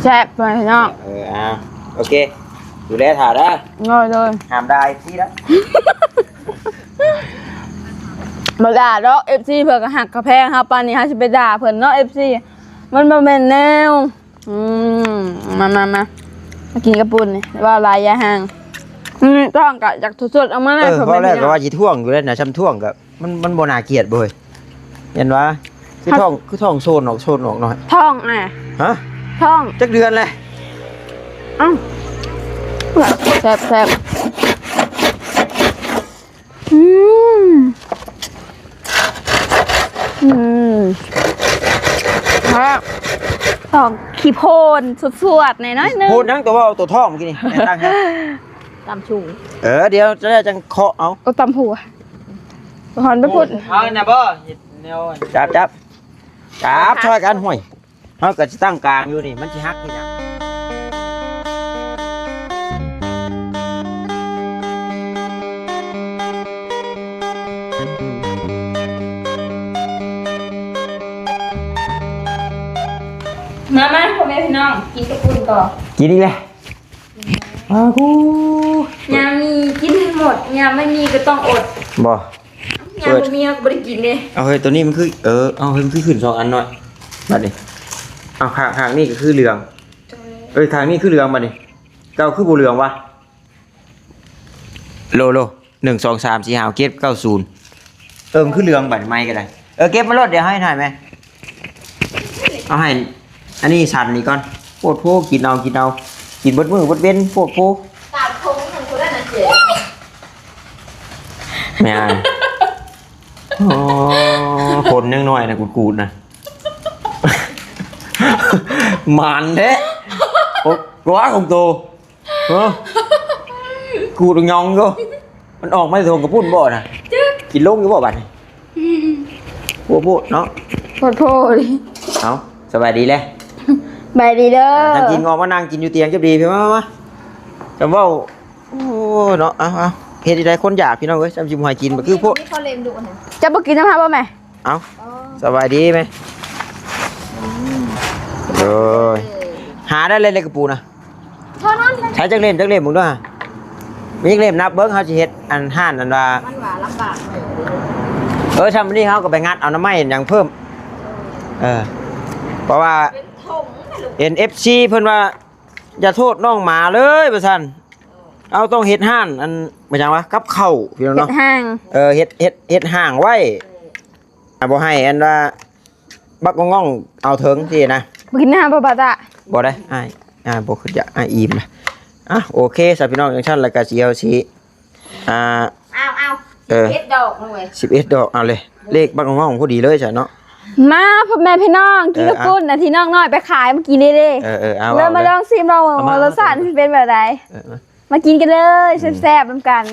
แซ่บไปเนาะโอเคดูแลถ่าได้ง่อยเลยห้ามได้ที่แล้วมาด่าเนาะ FC เพิ่นก็หักกระแพงครับปานนี้ฮะสิไปด่าเพิ่นเนาะ FC มันบ่แม่นแนวมากินกระปุ่นนี่ว่าลายยาห่างต้องกะอยากสดๆเอามาเลยเพราะแรกก็ว่าสิท่วงอยู่แล้วนะช้ำท่วงก็มันบ่น่าเกลียดบ่เห็นว่าคือท่องโซนออกหน่อยท่องฮะท่องจักเดือนเลยแซ่บครับท่องขี้โพนสวดๆหน่อยนึงโพนทั้งตัวว่าตัวท่องเมื่อกี้นี่ตั้งฮะตำชูเดี๋ยวจะได้จังเคาะเอาตำหัวหอนไปพูดเอาเนี่ยบ่จับช่วยกันห่วยเขาก็จะตั้งกลางอยู่นี่มันจะฮักที่ยังมาพ่อแม่พี่น้องกินกระปุนต่อกินอีกเลยกูยามีกินให้หมดยาไม่มีก็ต้องอดบ่ยาไม่มีก็ไม่ได้กินเลยเอาเฮ้ยตัวนี้มันคือเอาเฮ้ยมันคือขึ้น2 อันหน่อยบัดนี้เอาข้างนี่ก็คือเหลืองทางนี้คือเหลืองบัดนี้เก้าคือบ่เหลืองวะโล1 2 3 4 5เก็บ90มันคือเหลืองบัดไม่ก็ได้เก็บมาลดเดี๋ยวให้ถ่ายไหมเอาให้อันนี้สั่นนี่ก่อนโพดโพกินเอากินเบิดมือเบิดเว้นโพดโพตามคงมันก็ได้นะเจ๊ไม่เอาคนยังน้อยนะกูดนะมันเด้quá không tôกูดงองก็มันออกไม่ทงกับพุ่นบ่น่ะกินลงอยู่บ่บัดนี้พูดเนาะโพดดิเอาสบายดีเลยบายดีเด้อทำกินงอมานั่งกินอยู่เตียงจะดีพี่มาจำว่าโอ้เนาะเอาเฮ็ดได้คนอยากพี่น้องเอ้ยจำจิมหอยกินบ่คือพวกจะบ่กินน้ำฮะบ่แม่เอาสบายดีไหมหาได้เลยกระปูนะใช้จักเล่มมึงด้วยมีจักเล่มนับเบิ้งเขาจะเฮ็ดอันห่านอันว่ามันหวานลำบากทำนี่เขาก็ไปงัดเอาน้ำไม้อย่างเพิ่มเพราะว่าNFC เพิ่นว่าอย่าโทษน้องหมาเลยประชันเอาต้องเฮ็ดห่านอันไม่จังวะกับเข้าพี่น้องเนาะเฮ็ดห่างเฮ็ดห่างไว้บ่ให้อันว่าบักง่องเอาถึงที่นะบ่กินน้ำบ่บาดะบ่ได้บ่คือจะอิ่มนะโอเคสำหรับพี่น้องจังซั่นแล้วก็สิเอาสิ11 ดอกหน่วย11 ดอกเอาเลยเลขบักง่องพอดีเลยจ้ะเนาะมาพ่อแม่พี่น้องกินกระปุ้นนะที่น้องน้อยไปขายมากินได้เอาเลยมาลองชิมเรารสชาติเป็นแบบไหนมากินกันเลยแซ่บๆกัน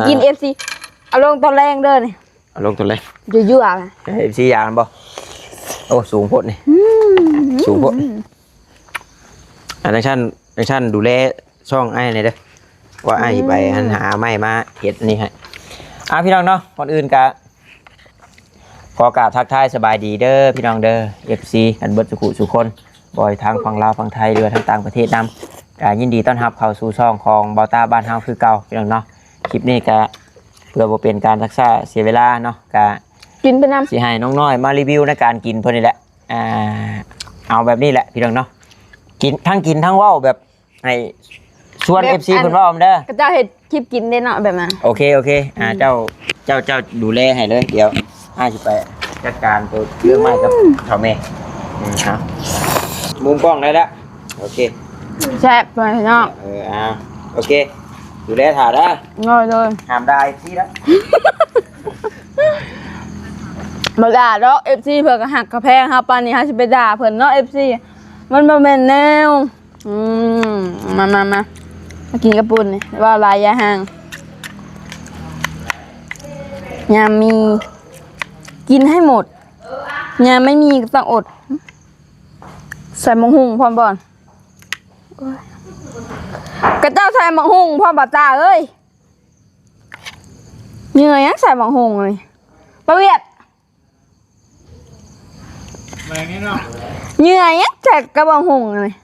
กิน FC เอาลงตอนแรงเด้อนี่เอาลงตอนแรงยั่วๆนะ FC ยางบ่โอ้สูงโพดนี่สูงโพดจังซั่นดูแลช่องไอ้นี่เด้อว่าไอ้ไปหาไม้มาเฮ็ดนี่ให้พี่น้องเนาะก่อนอื่นกะขอกราบทักทายสบายดีเด้อพี่น้องเด้อ FC กันเบิดสุคนบ่อยทางฝั่งลาวฝั่งไทยหรือทางต่างประเทศนำก็ยินดีต้อนรับเข้าสู่ช่องของเบาตาบ้านเฮาคือเก่าพี่น้องเนาะคลิปนี้ก็เพื่อบ่เป็นการรักษาเสียเวลาเนาะก็กินไปนำสิให้น้องน้อยมารีวิวในการกินเพิ่นนี่แหละเอาแบบนี้แหละพี่น้องเนาะกินทั้งเว้าแบบให้ชวน FC เพิ่นเว้าเด้อก็เจ้าเฮ็ดคลิปกินได้เนาะแบบนั้นโอเคเจ้าดูแลให้เลยเดี๋ยวจะไปจัดการตัวเรื่องไม้กับเท่าแม่ครับมุมกล้องได้แล้วโอเคแซ่บไปเนาะโอเคดูแลถ่าได้ง่อยเลยห้ามได้ที่แล้วมาด่าเนาะ FC เพิ่นก็หักกระแพงครับปานนี้ฮะสิไปด่าเพิ่นเนาะ FC มันบ่แม่นแนวมากินกระปุนนี่ว่าลายยาห่างยามีกินให้หมดยาไม่มีก็ต้องอดใส่มังหุงพร้อมบ่อนกระเจ้าใส่มังหุงพร้อมบ่ตาเอ้ยเหนื่อยยังใส่มังหุงเลยประเวียด แบบนี้เนาะ เหนื่อยแจกกระบอกหงเลย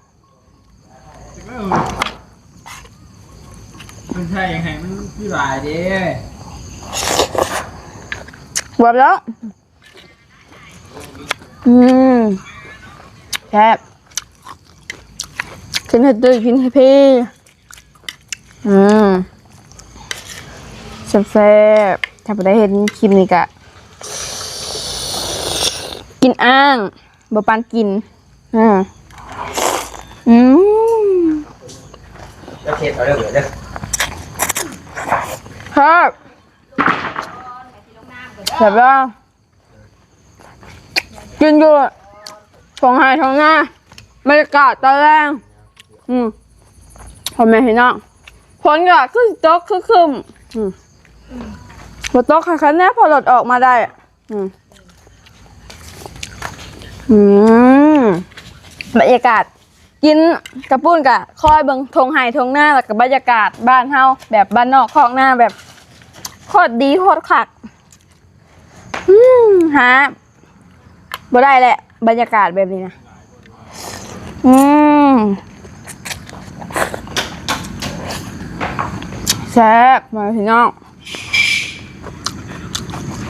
มันใช่ยังไงมันพี่หลายดิ หวบแล้วแซ่บกินให้ตุ้ยกินให้พี่แซ่บๆถ้าไปได้เห็นคลิปนี้กะกินอ้างบ่ปานกินแล้วเทปเอาเรื่องเหลือเด้อ ครับแบบว่ากินอยู่ท้องหายท้องหน้าบรรยากาศตอนแรกพ่อแม่พี่น้องฝนก็คือตกคือคึมฝนตกคันแน่พอหลดออกมาได้บรรยากาศกินกระปุ้นกะคอยเบิ่งทงไห่ทงหน้าแล้วกับบรรยากาศบ้านเฮาแบบบ้านนอกคอกหน้าแบบโคตรดีโคตรคักฮะบ่ได้แหละบรรยากาศแบบนี้นะแซ่บมาพี่น้อง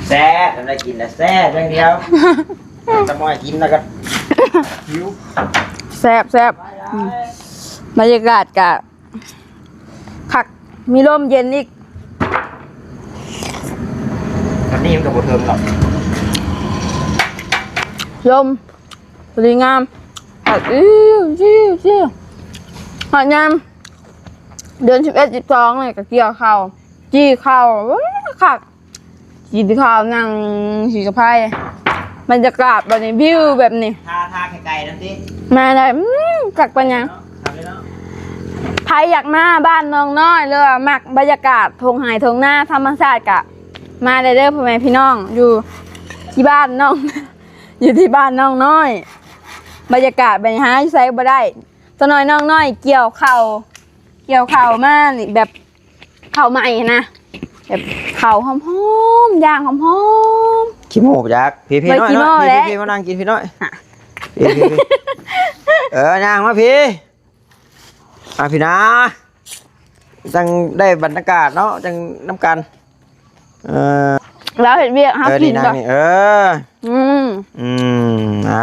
แซ่บทำได้กินนะแซ่บอย่างเดียวจะมอยกินแล้วก็หิว แซ่บบรรยากาศกะคักมีลมเย็นอีก วันนี้มันกับบทเทิมหรอก ลมสวยงามหัดหัดยามเดือน11-12เลยกับเกี่ยวข้าวจี้ข้าวคักจีข้าวนั่งสีกระไพบรรยากาศแบบนี้วิวแบบนี้ ทาไก่ๆนั่นสิ มาได้กักปัญญา ทำเลยเนาะ ใครอยากมาบ้านน้องน้อยเลยมักบรรยากาศทงหายทงหน้าธรรมชาติกะมาได้เด้อพ่อแม่พี่น้องอยู่ที่บ้านน้อง อยู่ที่บ้านน้องน้อยบรรยากาศบรรยากาศใช้บ่ได้ตัวน้อยน้องน้อยเกี่ยวเข่ามานี่แบบเข่าใหม่นะแบบเข่าหอมๆย่างหอม ขี้โม่จักพี่น้อย ขี้โม่ เนาะ แล้ว พี่มานั่งกินพี่น้อยพี่ย่างมาพี่พี่นะจังได้บรรยากาศเนาะจังน้ำกันแล้วเห็นเวียกฮะกิน นั่ง ก่อน นี่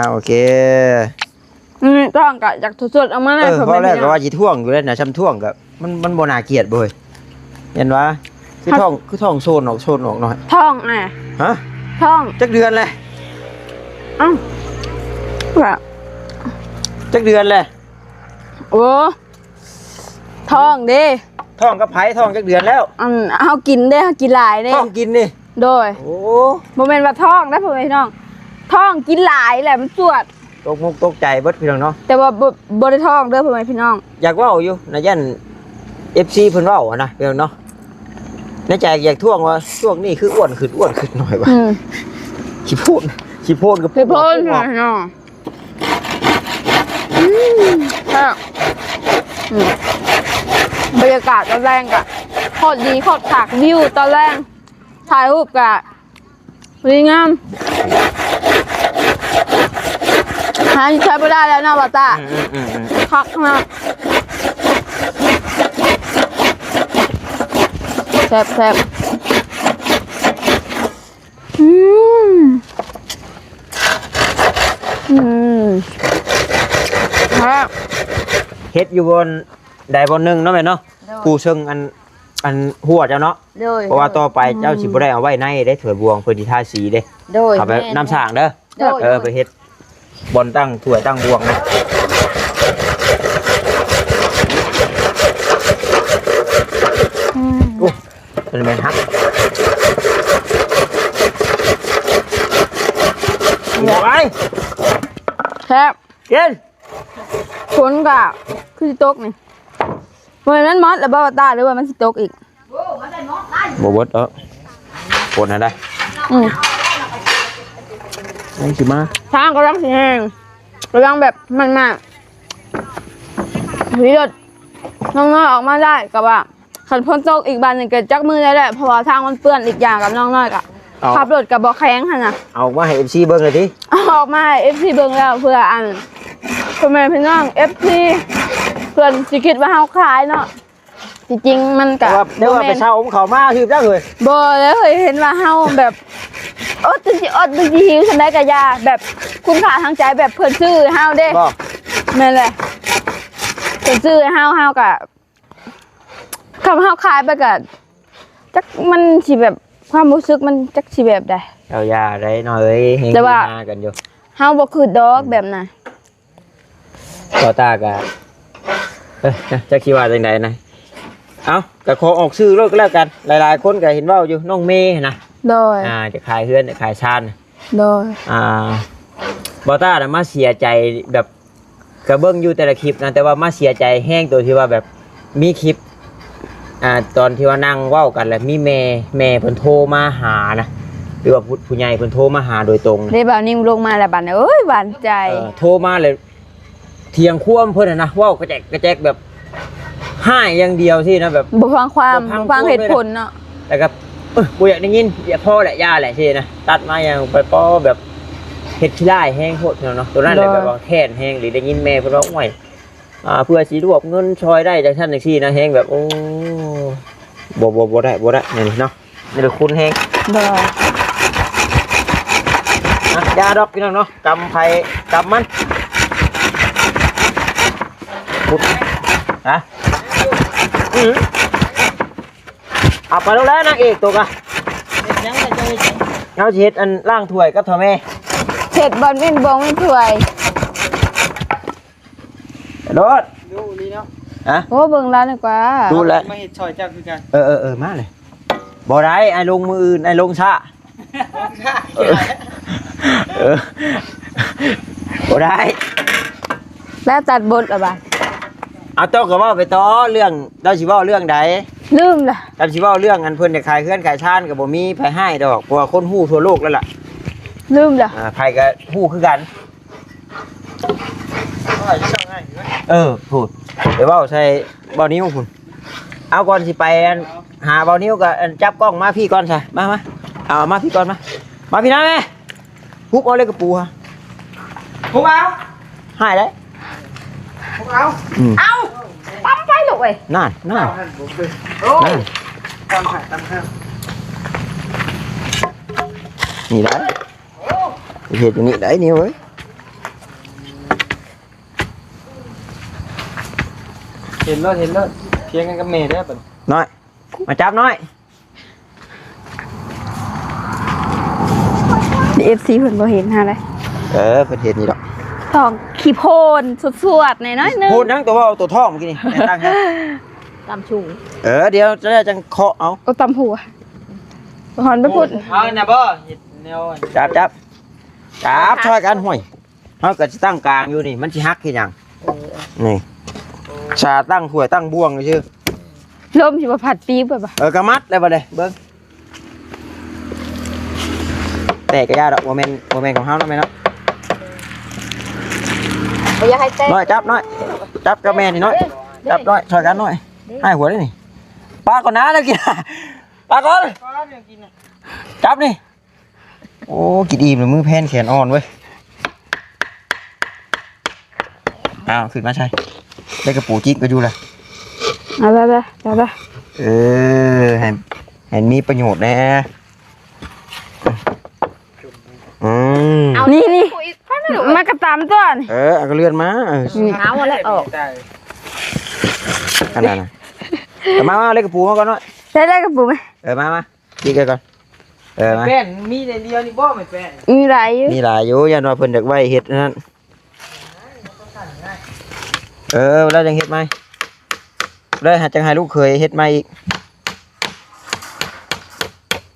โอเค ต้องกะจากสดๆเอามาเลย เพราะแรกก็ว่าจีท่วงอยู่แล้วนะช้ำท่วงกับมันโบนาเกียดบ่อยเห็นวะคือท่องโซนออกหน่อย ท่องฮะ ท่อง จักเดือนเลย แบบ จักเดือนเลย โอ้ท่องเด้ ท่องกับไผ่ท่องจักเดือนแล้ว เอากินได้กินหลายเด้ ท่องกินนี่ โดย โอ้ โมเมนต์ว่าท่องนะพ่อแม่พี่น้องท่องกินหลายแหละมันสวด ตกมุกตกใจเบิดพี่น้องเนาะ แต่ว่าบ่ได้ท่องเด้อพ่อแม่พี่น้อง อยากว่าอยู่นะยัน FC เพิ่นว่าอ่ะนะพี่น้องเนาะในใจอยากท่วงว่าช่วงนี้คืออ้วนขึ้นหน่อยว่ะขี้พูดกับ พี่พ่นพี่น้องครับบรรยากาศตอนแรกกะโคตรดีโคตรขากวิวตอนแรกถ่ายรูปกะสวยงามหาใช้ไม่ได้แล้วนะบาตาคักมากแซ่บครับเฮ็ดอยู่บนใดบนหนึ่งเนาะแม่เนาะผู้เชิงอันหัวเจ้าเนาะเพราะว่าต่อไปเจ้าสิบ่ได้เอาไว้ในได้ถวยบวงเพิ่นสิทาสีเด้เอาไปน้ำสร้างเด้อไปเฮ็ดบนตั้งถวยตั้งบวงนะโอ้เป็นแม่นฮักไป ครับ เย็น ฝนกะคือสิตกนี่วันนั้นมอสแล้วบ้าตาหรือว่ามันสิตกอีก บวชปวดนะได้ยังสิมา ทางก็รังสีแห้งก็รังแบบมันมากวิรดน้องน้อยออกมาได้กับว่าขันพ้นตกอีกบานหนึ่งเกิดจักมือได้แหละเพราะว่าทางมันเปื้อนอีกอย่างกับน้องน้อยกะ ขับรถกับบ่แข็งหั่นน่ะ เอามาให้ FC เบิ่งเลยดิ เอาออกมาให้ FC เบิ่งแล้วเพื่ออันพ่อแม่พี่น้อง FC เพื่อนสิคิดว่าเฮาขายเนาะจริงๆมันก็ เดี๋ยวว่าไปเช่าเขามาคือจังเลย บ่แล้วเคยเห็นว่าเฮาแบบอดสิหิวซั่นได้ก็อย่าแบบคุณค่าทางใจแบบเพิ่นซื้อให้เฮาเด้ บ่ แม่นแหละเพิ่นซื้อให้เฮาก็คำเฮาขายไปก็จักมันสิแบบความรู้สึกมันจักสิแบบใด เอายาได้หน่อยเอ้ยเฮง แต่ว่า หกันอยู่ เฮาบ่คือดอกแบบน่ะ ต่อตากะจะคิดว่าจังไดนะเอาก็ขอออกชื่อเลิกแล้วกัน หลายๆคนก็เห็นเว่าอยู่น้องเมย์นะ โดย จะขายเฮือนจะขายชาน โดย บอต้าน่ะมาเสียใจแบบกระเบื้องอยู่แต่ละคลิปนะแต่ว่ามาเสียใจแห้งตัวที่ว่าแบบมีคลิปตอนที่ว่านั่งเว้ากันแล้วมีแม่เพิ่นโทรมาหานะหรือว่าผู้ใหญ่เพิ่นโทรมาหาโดยตรงนะ ได้บ่าวนิ่มลงมาแล้วบัดนี้เอ้ยหวานใจ โทรมาเลยเทียงคว่ำเพิ่นนะเว้ากระแจกแบบห้ายอย่างเดียวที่นะแบบ บ่ฟังความ บ่ฟัง ฟังเหตุผลเนาะ แล้วก็กูอยากได้ยินอย่าพ่อแหละย่าแหละที่นะตัดมาอย่างไปป้อแบบเฮ็ดขี้ไล่แห้งโคตรเนาะตัวนั้นเลยแบบว่าแค้นแห้งหรือได้ยินแม่เพิ่นว่าโอ้ยเพื่อสิรวบเงินชอยได้จากท่านจังซี่นะแห้งแบบโอ้บ่ได้นี่เนาะนี่คือคุณแห้ง บ่ ยาดอกพี่น้องเนาะกำไผกำมันปุ๊บฮะเอาไปแล้วนางเอกตัวกะเงาเช็ดอันล่างถ้วยกับทอแม่ เฮ็ดบ่เป็นบ่เป็นถ้วย รถ ดูนี่เนาะ ฮะ โอ้เบิ่งร้านดีกว่า ดูแล มาเห็ดซอยเจ้าคือกัน มาเลยบ่ได้ไอ้ลงมืออื่นไอ้ลงชะบ่ได้ แล้วตัดบทล่ะบ่า เอาโต๊ะก็ว่าไปต่อเรื่องเราสิเว้าเรื่องใด ลืมล่ะ เราสิเว้าเรื่องอันเพิ่นจะขายเคลื่อนขายชานก็บ่มีไผให้ดอกเพราะว่าคนฮู้ทั่วโลกแล้วล่ะ ลืมล่ะ ไผก็ฮู้คือกัน พูดเดี๋ยวเว้าใส่เว้านิ้วพุ่นเอาก่อนสิไปอันหาเว้านิ้วก็อันจับกล้องมาพี่ก่อนซะมาเอามาพี่ก่อนมาพี่นะแม่ฮุบเอาเลยกระปูฮะ ผมเอา หายเลย ผมเอา เอ้าปั๊มไปลูกเอ้ย นั่น ผมเป็นโอ้ยตำผัดตำข้าว นี่ได้เห็ดอยู่นี่ได้นิ้วเอ้ย เห็นแล้วเพียงกันกับเมย์ได้ป่ะ น้อยมาจับน้อย FC เพิ่นบ่เห็นหาเลย เพิ่นเห็ดนี่ดอก ทองขี้โพนสวดๆหน่อยๆนึง พูดนั่งตัวว่าเอาตัวท่อเมื่อกี้นี่ให้ตั้งครับ ตำชู เดี๋ยวจะได้จังเคาะเอา ก็ตำหัวหอนไปพูด เอานะบ่เห็ดแนว จับช่วยกันห่วยเขาก็จะตั้งกลางอยู่นี่มันสิฮักคือหยังนี่ชาตั้งถ้วยตั้งบ่วงชื่อ ลมสิบ่ผัดปีกไปบ่ กระมัดได้บ่เลยเบิ้งแต่กระยาดอกโมเมนของเฮาแล้วแม่เนาะ บ่อยากให้เต้น น้อยจับน้อยจับกับแม่นี่น้อยจับน้อยช่วยกันน้อยให้หัวได้นี่ปลาก่อนนะแล้วกินปลาก่อนจับนี่โอ้กินอิ่มเลยมือแพนแขนอ่อนเว้ยอ้าวขึ้นมาใช่ได้กระปูจิ๊กก็อยู่เลย เอาละเห็นมีประโยชน์แน่นี่มากระตามตัวนี่ เอาก็เลื่อนมาเอาหมดแล้วออก ขนาดนั้นมาเล็กกระปูมาก่อนหน่อย ได้กระปุกไหม มาจิ๊กกันก่อนมา แป้นมีในเดียวนี่บ่ไม่แป้น มีหลายอยู่ มีหลายอยู่ยันว่าเพิ่นอยากไว้เฮ็ดนั่นแล้วจังเฮ็ดไหมเลยหาจังให้ลูกเคยเฮ็ดไหมอีก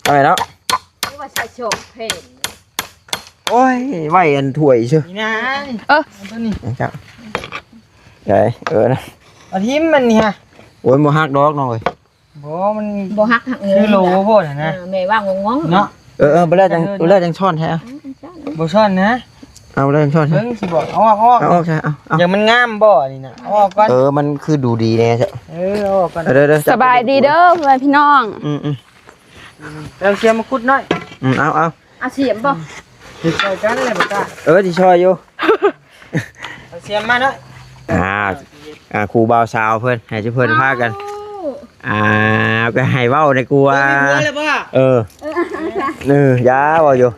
เอาไปเนาะ ว่าใส่โชคเพลง โอ้ยไว้อันถ้วยเชื่อ นี่นะตัวนี้ ครับใช่นะ เอาทิมมันนี่ฮะ โอ้ยบ่ฮักดอกน้องเอ้ย บ่มัน บ่ฮักหัก คือโลโพดนะ แม่ว่างง เนาะ บ่ได้จังช้อนแท้ บ่ซ่อนนะ เอาได้จังช้อนแท้ เบิ่งสิบอกเอาออก เอาใช่เอา อย่างมันงามบ่นี่น่ะเอาออกก่อน มันคือดูดีแน่ใช่ เอาออกก่อน เด้อ สบายดีเด้อเพื่อนพี่น้อง อืม เราเชียร์มาคุดหน่อย เอาอาเสียมบ่ ติดใจกันเลยบ่กล้า ที่ช่วยอยู่ เอาเสียมมาเนาะ ครูบ่าวสาวเพิ่นให้เพิ่นพากันก็ให้เว้าในกลัว มีหัวเลยบ่ ยาเว้าอยู่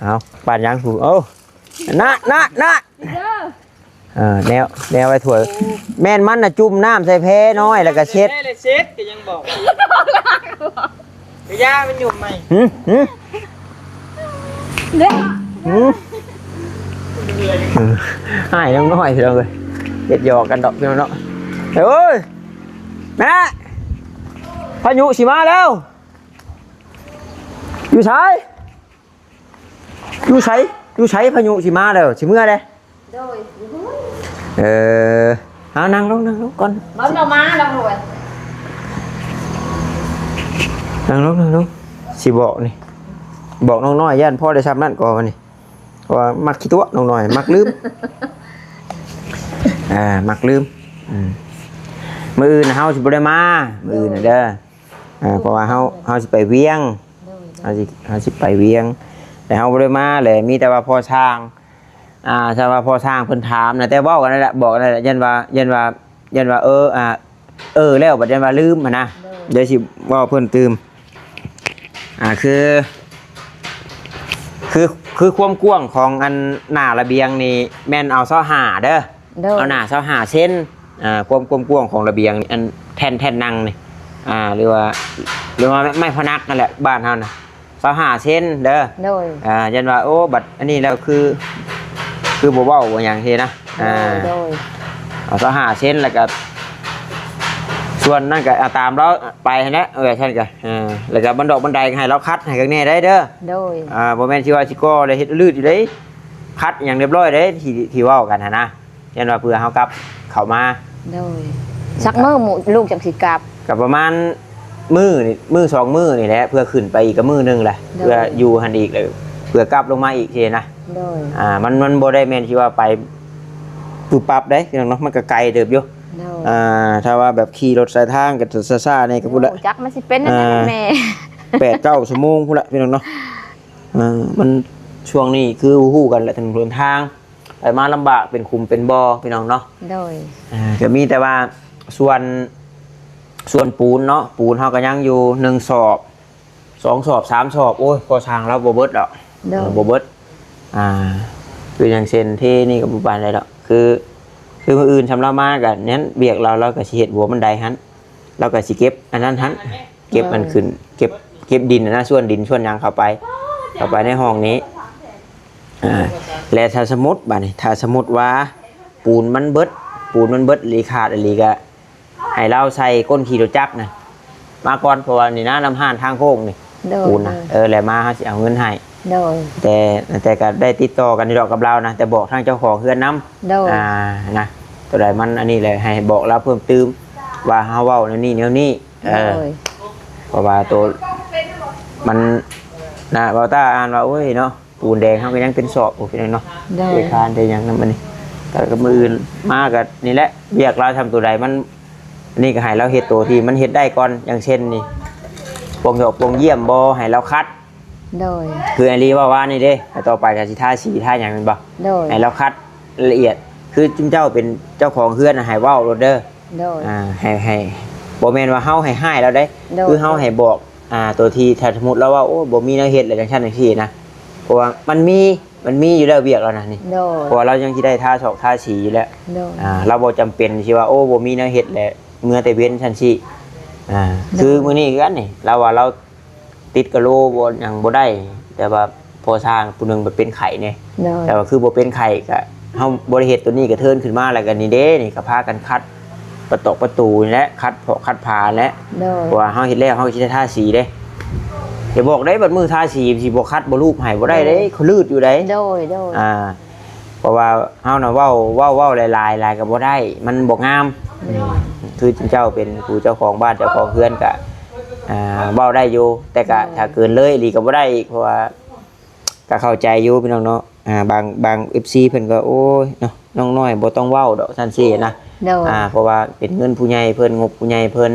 เอาปานยังถูกนะแนวไว้ถั่วแม่นมันน่ะจุ่มน้ำใส่แพ้น้อยแล้วก็เช็ด เช็ดก็ยังบอกยามันอยู่ไหม ให้น้องน้อยเถอะเลยเด็ดหยอกกันดอกพี่น้องเนาะเฮ้ยแม่พายุสิมาแล้วอยู่ใช้พายุสิมาแล้วสิเมื่อใดนั่งลงก่อน บ่เรามาเรารวย นั่งลงสิบอกนี่บอกน้องน้อยย่านพ่อได้ทำนั่นก่อนนี่ว่ามักขี้ตัวน้องน้อยมักลืมมักลืมมื้ออื่นเฮาสิบ่ได้มามื้ออื่นเด้อเพราะว่าเฮาสิไปเวียงเฮาสิไปเวียงแต่เฮาบ่ได้มาเลยมีแต่ว่าพ่อช้างถ้าว่าพ่อช้างเพิ่นถามนะแต่เว้ากันนั่นแหละบอกนั่นแหละยันว่าแล้วบัดยันว่าลืมนะเดี๋ยวสิเว้าเพิ่นตื่มคือความกว้างของอันหน้าระเบียงนี่แม่นเอา25เด้อเอาหน้า25เซนความกว้างของระเบียงอันแท่นนั่งนี่หรือว่าไม่พนักนั่นแหละบ้านเฮานะ25เซนเด้อยันว่าโอ้บัดอันนี้แล้วคือบ่เว้าว่าหยังซี่นะเอา25เซนแล้วก็ส่วนนั่นก็ตามเราไปนะท่านก็แล้วก็บันดอกบันไดให้เราคัดให้ข้างในได้เด้อบ่แม่นสิว่าสิก่อเลยเฮ็ดลืดอยู่เด้คัดอย่างเรียบร้อยเด้ที่เว้ากันนะยันว่าเพื่อเฮากลับเข้ามาสักมื้อหมู่ลูกจังสิกลับก็ประมาณมื้อ2มื้อนี่แหละเพื่อขึ้นไปอีกก็มื้อนึงแหละเพื่ออยู่หั่นอีกเลยเพื่อกลับลงมาอีกทีนะมันบ่ได้แม่นสิว่าไปปุ๊บปั๊บเด้พี่น้องเนาะมันก็ไกลเติบอยู่ถ้าว่าแบบขี่รถสายทางกับซ่าๆนี่ก็พุ่นละจักมันสิเป็นนั่นแม่8-9 ชั่วโมงพุ่นละพี่น้องเนาะมันช่วงนี้คือฮู้กันแหละถนนทางไปมาลำบากเป็นคุมเป็นบ่อพี่น้องเนาะก็มีแต่ว่าส่วนปูนเนาะปูนเฮาก็ยังอยู่1สอบ2สอบ3สอบโอ้ยพอช่างเราบ่เบิดดอกบ่เบิดคืออย่างเช่นที่นี่ก็บ่ปานใดดอกคือมื้ออื่นสำหรับมาก็นั้นเบียกเราก็สิเฮ็ดหัวบันไดหั่นเราก็สิเก็บอันนั้นหั่นเก็บมันขึ้นเก็บดินนะส่วนดินส่วนหยังเข้าไปในห้องนี้และถ้าสมมุติบัดนี้ถ้าสมมุติว่าปูนมันเบิดหรือขาดอะไรก็ให้เราใส่ก้นขี่รถจักรนะมาก่อนเพราะว่านี่นะน้ำห่านทางโค้งนี่ปูนนะแล้วมาเฮาสิเอาเงินให้แต่ก็ได้ติดต่อกันในดอกกับเรานะแต่บอกทางเจ้าของเฮือนนำนะตัวใดมันอันนี้เลยให้บอกเราเพิ่มเติมว่าเฮาเว้าแนวนี้เพราะว่าตัวมันนะเว้าตาอ่านว่าโอ้ยเนาะปูนแดงเฮาก็ยังเป็นสอบโอ้พี่น้องเนาะไปคานได้ยังนำมันนี่แต่ก็มืออื่นมาก็นี่แหละเรียกเราทำตัวใดมันนี่ก็ให้เราเฮ็ดตัวที่มันเฮ็ดได้ก่อนอย่างเช่นนี่ปงหยกปงเยี่ยมบ่ให้เราคัดคือไอรีว่านี่เด้ต่อไปก็สิท่าสีท่าอย่างเป็นบ่ให้เราคัดละเอียดคือจุ่มเจ้าเป็นเจ้าของเฮือนให้เว้าโรดเด้อให้บ่แม่นว่าเฮาให้เราได้คือเฮาให้บอกตัวที่ถ้าสมมุติเราว่าโอ้บ่มีแนวเฮ็ดอะไรจังซั่นจังซี่นะเพราะว่ามันมีอยู่แล้วเวียกแล้วนะนี่เพราะว่าเรายังสิได้ท่าศอกท่าสีอยู่แล้วเราบ่จำเป็นสิว่าโอ้บ่มีแนวเฮ็ดแหละเมื่อแต่เว้นซั่นสิคือมื้อนี้คือกันนี่เราว่าเราติดกะโลบ่ยังบ่ได้แต่ว่าพอสร้างผู้นึงบ่เป็นไข้เนี่ยแต่ว่าคือบ่เป็นไข้ก็เฮาบ่ได้เฮ็ดตัวนี้ก็เทินขึ้นมาแล้วก็นี่เด้นี่ก็พากันคัดประตูนี่แหละคัดผาและเพราะว่าเฮาเฮ็ดแล้วเฮาสิได้ทาสีเด้อย่าบอกได้บัดมือทาสีสิบ่คัดบ่รูปให้บ่ได้เด้เขาลืดอยู่เด้เพราะว่าเฮาน่ะเว้าหลายๆก็บ่ได้มันบ่งามคือเจ้าเป็นผู้เจ้าของบ้านเจ้าของเฮือนก็เว้าได้อยู่แต่ก็ถ้าเกินเลยอีหลีก็บ่ได้อีกเพราะว่าก็เข้าใจอยู่พี่น้องเนาะบาง FC เพิ่นก็โอ้ยเนาะน้องน้อยบ่ต้องเว้าดอกซั่นซี่นะเพราะว่าเป็นเงินผู้ใหญ่เพิ่นงบผู้ใหญ่เพิ่น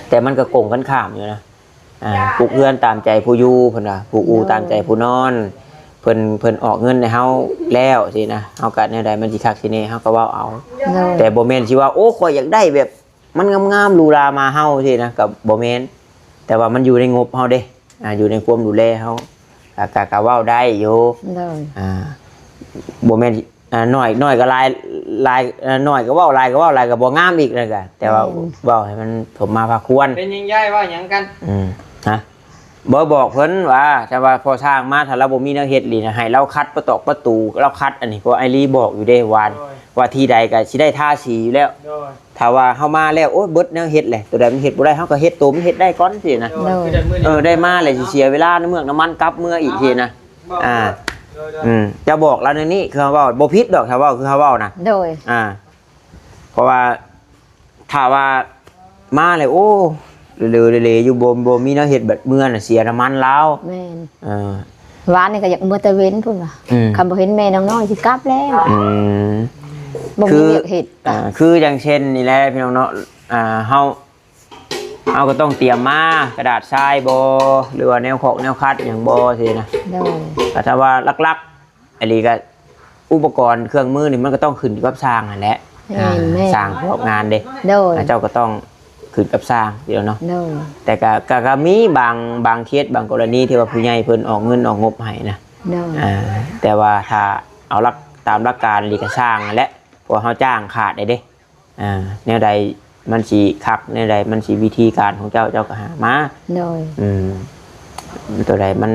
แต่มันก็โกงกันข้ามอยู่นะ ปลูกเรือนตามใจผู้อยู่เพิ่นว่าปลูกอูตามใจผู้นอนเพิ่นออกเงินให้เฮาแล้วสินะเฮาก็แนวใดมันสิคักสิแน่เฮาก็เว้าเอาแต่บ่แม่นสิว่าโอ้ข่อยอยากได้แบบมันงามๆหรูหรามาเฮาสินะก็บ่แม่นแต่ว่ามันอยู่ในงบเฮาเด้อยู่ในความดูแลเฮาก็เว้าได้อยู่บ่แม่นน้อยก็ลายน้อยก็เว้าลายก็บ่งามอีกนั่นก็แต่ว่าเว้าให้มันสมมาพาควรเป็นยังไงว่าหยังกันฮะบ่บอกเพิ่นว่าแต่ว่าพอสร้างมาถ้าเราบ่มีแนวเฮ็ดหรือให้เราคัดประตูเราคัดอันนี้ก็ไอรีบอกอยู่เด้ว่าที่ใดก็สิได้ทาสีอยู่แล้วถ้าว่าเฮามาแล้วโอ๊ยเบิดแนวเฮ็ดแหละตัวใดมันเฮ็ดบ่ได้เฮาก็เฮ็ดตัวมันเฮ็ดได้ก่อนสินะได้มาเลยสิเสียเวลาในเมืองน้ำมันกลับเมื่ออีกทีนะจะบอกแล้วในนี้คือเขาเว้าบ่ผิดดอกถ้าเว้าคือเขาเว้านะโดยเพราะว่าถ้าว่ามาเลยโอ้เร็วๆอยู่บ่มีแนวเฮ็ดแบบเมื่อน่ะเสียน้ำมันแล้วแม่นหวานนี่ก็อยากเมื่อตะเว้นพุ่นว่ะคันบ่เห็นแม่น้องๆสิกลับแล้วบ่มีเฮ็ดคืออย่างเช่นนี่แหละพี่น้องเนาะเฮาก็ต้องเตรียมมากระดาษทรายบ่หรือว่าแนวเคาะแนวคัดหยังบ่สินะแต่ถ้าว่าลักๆอันนี้ก็อุปกรณ์เครื่องมือนี่มันก็ต้องขึ้นกับสร้างนั่นแหละสร้างพวกงานเด้เจ้าก็ต้องขึ้นกับสร้างเดี๋ยวเนาะแต่ก็มีบางเคสบางกรณีที่ว่าผู้ใหญ่เพิ่นออกเงินออกงบให้นะแต่ว่าถ้าเอาตามหลักการนี่ก็สร้างนั่นแหละเพราะเฮาจ้างขาดได้เด้แนวใดมันสิคักแนวใดมันสิวิธีการของเจ้าก็หามาตัวใดมัน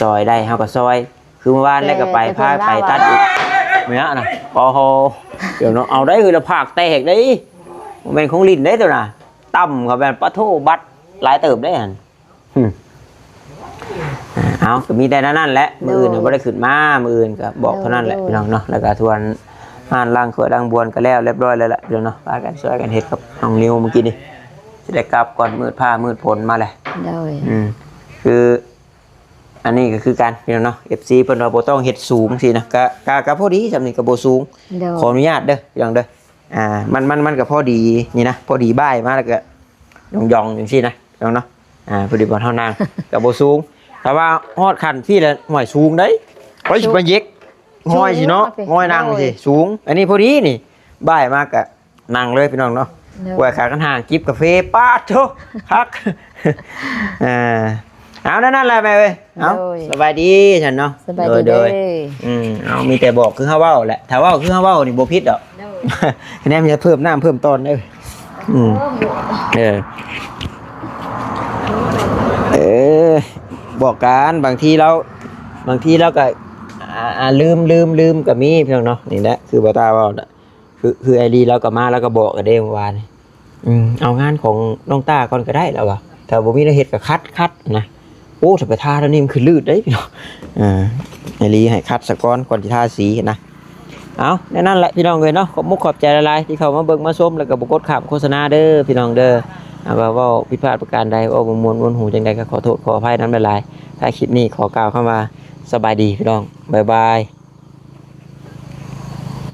ซอยได้เฮาก็ซอยคือเมื่อวานแล้วก็ไปพาไปตัดอีกเมื่อน่ะโอ้โหเดี๋ยวเนาะเอาได้คือละภาคแตกได้บ่แม่นของลิ้นได้ตัวน่ะต่ำเขาแบบปะโถบัดหลายเติบได้หันเอาก็มีแต่นั่นแหละมืออื่นไม่ได้ขึ้นมามืออื่นก็บอกเท่านั้นแหละพี่น้องเนาะแล้วก็ทวนงานล่างขวดล่างบวนก็แล้วเรียบร้อยแล้วแหละพี่น้องเนาะพากันช่วยกันเฮ็ดกับน้องนิวเมื่อกี้นี่จะได้กลับก่อนมืดผ้ามืดฝนมาเลยคืออันนี้ก็คือการพี่น้องเนาะ FC เพิ่นว่าบ่ต้องเฮ็ดสูงสินะก็พอดีจำนี่ก็บ่สูงขออนุญาตเด้อพี่น้องเด้อมันก็พอดีนี่นะพอดีบ่ายมาแล้วก็ยองอย่างซี่นะพี่น้องเนาะพอดีบ่เท่านางก็บ่สูงแต่ว่าฮอดคันพี่แล้วหน่อยสูงได้ไว้สิมาเย็กห้อยสิเนาะห้อยนั่งสิสูงอันนี้พอดีนี่บ่ายมากก็นั่งเลยพี่น้องเนาะไว้ขากันห่างจิบกาแฟปาดโธ่ฮักเอานั่นแหละแม่เว้ยเอาสบายดีฉันเนาะโดยเอามีแต่บอกคือเฮาเว้าแหละถ้าเว้าคือเฮาเว้านี่บ่ผิดดอกคะแนนมันจะเพิ่มน้ำเพิ่มตอนได้บอกกันบางทีเราก็ลืมก็มีเพียงเนาะนี่แหละคือบ่ตาเว้าคือไอดีเราก็มาแล้วก็บอกกันได้เมื่อวานเอางานของน้องตาก่อนก็ได้แล้วว่ะถ้าบ่มีเฮ็ดก็คัดนะโอ้ถ้าไปทาแล้วนี่มันคือลืดได้พี่น้องไอรีให้คัดซะก่อนสิทาสีนะเอาแน่นั่นแหละพี่น้องเลยเนาะขอบใจหลายๆที่เข้ามาเบิ่งมาชมแล้วก็บ่กดข้ามโฆษณาเด้อพี่น้องเด้อว่าผิดพลาดประการใดว่าบ่ม่วนหูจังใดก็ขอโทษขออภัยนำหลายๆถ้าคลิปนี้ขอกล่าวคำว่าสบายดีพี่น้องบ๊ายบาย